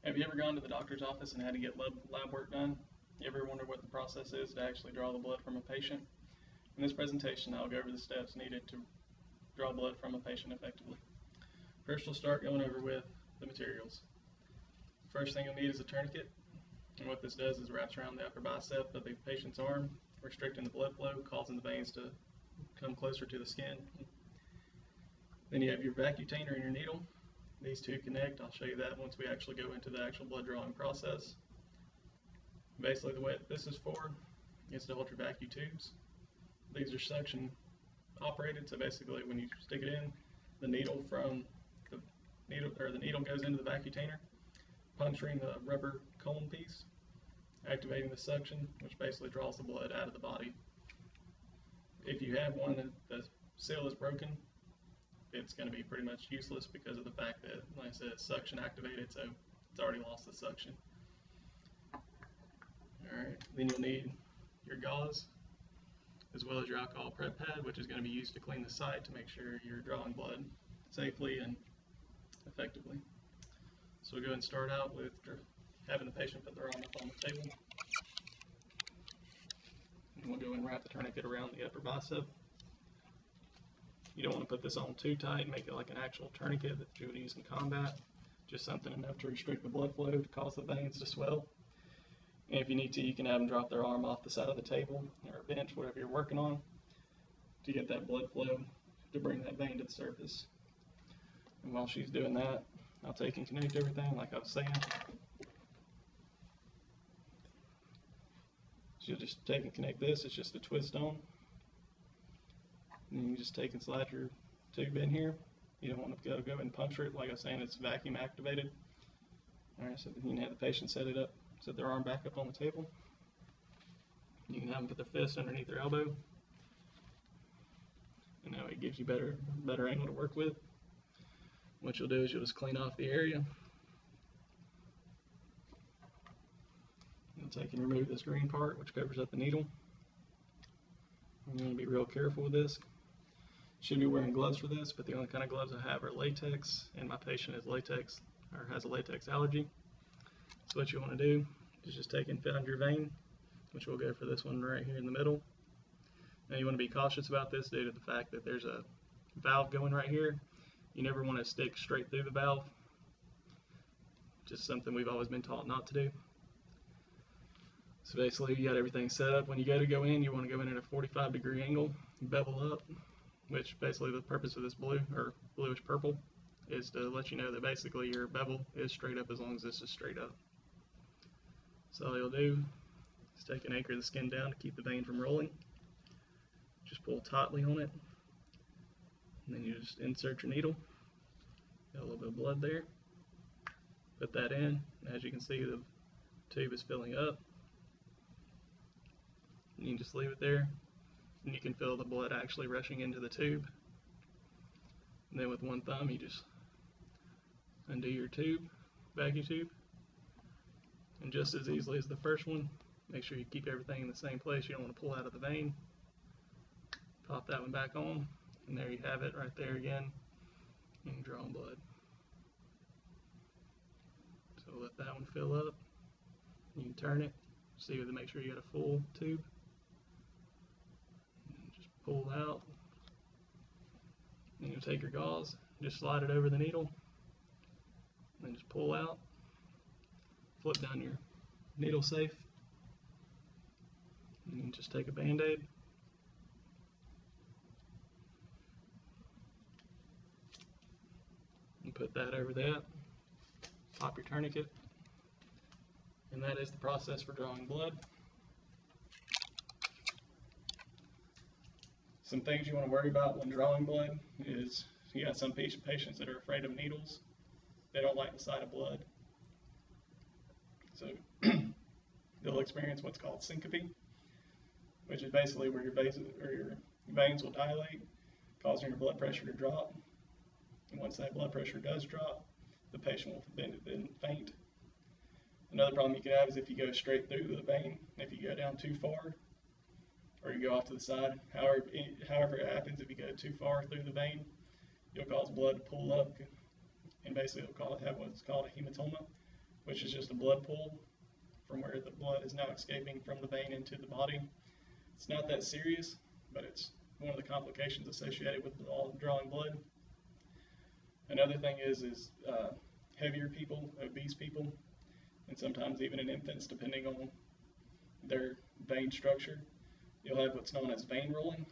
Have you ever gone to the doctor's office and had to get lab work done? You ever wonder what the process is to actually draw the blood from a patient? In this presentation, I'll go over the steps needed to draw blood from a patient effectively. First, we'll start going over with the materials. First thing you'll need is a tourniquet, and what this does is wraps around the upper bicep of the patient's arm, restricting the blood flow, causing the veins to come closer to the skin. Then you have your vacutainer and your needle. These two connect. I'll show you that once we actually go into the actual blood drawing process. Basically, the way this is for is to hold your vacuum tubes. These are suction operated, so basically when you stick it in, the needle goes into the vacutainer, puncturing the rubber cone piece, activating the suction, which basically draws the blood out of the body. If you have one that the seal is broken, it's going to be pretty much useless because of the fact that, like I said, it's suction activated, so it's already lost the suction. Alright, then you'll need your gauze, as well as your alcohol prep pad, which is going to be used to clean the site to make sure you're drawing blood safely and effectively. So we'll go ahead and start out with having the patient put their arm up on the table. And we'll go ahead and wrap the tourniquet around the upper bicep. You don't want to put this on too tight and make it like an actual tourniquet that you would use in combat. Just something enough to restrict the blood flow to cause the veins to swell. And if you need to, you can have them drop their arm off the side of the table or a bench, whatever you're working on, to get that blood flow to bring that vein to the surface. And while she's doing that, I'll take and connect everything like I was saying. She'll just take and connect this. It's just a twist on. And you just take and slide your tube in here. You don't want to go and puncture it. Like I was saying, it's vacuum activated. Alright, so you can have the patient set their arm back up on the table. You can have them put their fist underneath their elbow. And that way it gives you better angle to work with. What you'll do is you'll just clean off the area. You'll take and remove this green part, which covers up the needle. I'm going to be real careful with this. Should be wearing gloves for this, but the only kind of gloves I have are latex, and my patient is has a latex allergy. So what you want to do is just take and find your vein, which we'll go for this one right here in the middle. Now you want to be cautious about this due to the fact that there's a valve going right here. You never want to stick straight through the valve. Just something we've always been taught not to do. So basically you got everything set up. When you go in, you want to go in at a 45-degree angle, bevel up, which basically the purpose of this blue or bluish purple is to let you know that basically your bevel is straight up as long as this is straight up. So all you'll do is take and anchor the skin down to keep the vein from rolling. Just pull tightly on it, and then you just insert your needle. Got a little bit of blood there. Put that in. As you can see, the tube is filling up. And you can just leave it there, and you can feel the blood actually rushing into the tube. And then with one thumb, you just undo your vacuum tube. And just as easily as the first one, make sure you keep everything in the same place. You don't want to pull out of the vein. Pop that one back on, and there you have it right there again. And you're drawing blood. So let that one fill up. You can turn it, see to make sure you got a full tube. And just pull out. And you'll take your gauze, just slide it over the needle, and then just pull out. Flip down your needle safe, and you just take a Band-Aid. And put that over that. Pop your tourniquet. And that is the process for drawing blood. Some things you want to worry about when drawing blood is you got some patients that are afraid of needles. They don't like the sight of blood. So they'll experience what's called syncope, which is basically where your veins will dilate, causing your blood pressure to drop. And once that blood pressure does drop, the patient will then faint. Another problem you can have is if you go straight through the vein, if you go down too far, or you go off to the side. However it happens, if you go too far through the vein, you'll cause blood to pull up, and basically it'll have what's called a hematoma, which is just a blood pool from where the blood is now escaping from the vein into the body. It's not that serious, but it's one of the complications associated with drawing blood. Another thing is heavier people, obese people, and sometimes even in infants, depending on their vein structure, you'll have what's known as vein rolling.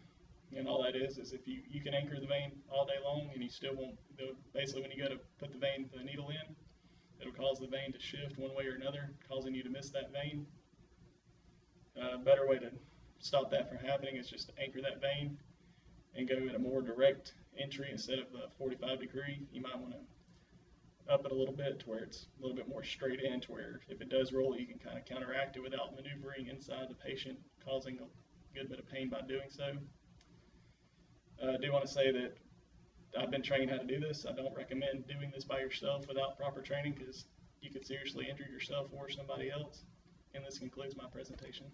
And all that is if you can anchor the vein all day long and you still won't, basically when you go to put the needle in, it'll cause the vein to shift one way or another, causing you to miss that vein. A better way to stop that from happening is just to anchor that vein and go in a more direct entry instead of the 45 degree. You might want to up it a little bit to where it's a little bit more straight in, to where if it does roll, you can kind of counteract it without maneuvering inside the patient, causing a good bit of pain by doing so. I do want to say that I've been trained how to do this. I don't recommend doing this by yourself without proper training, because you could seriously injure yourself or somebody else. And this concludes my presentation.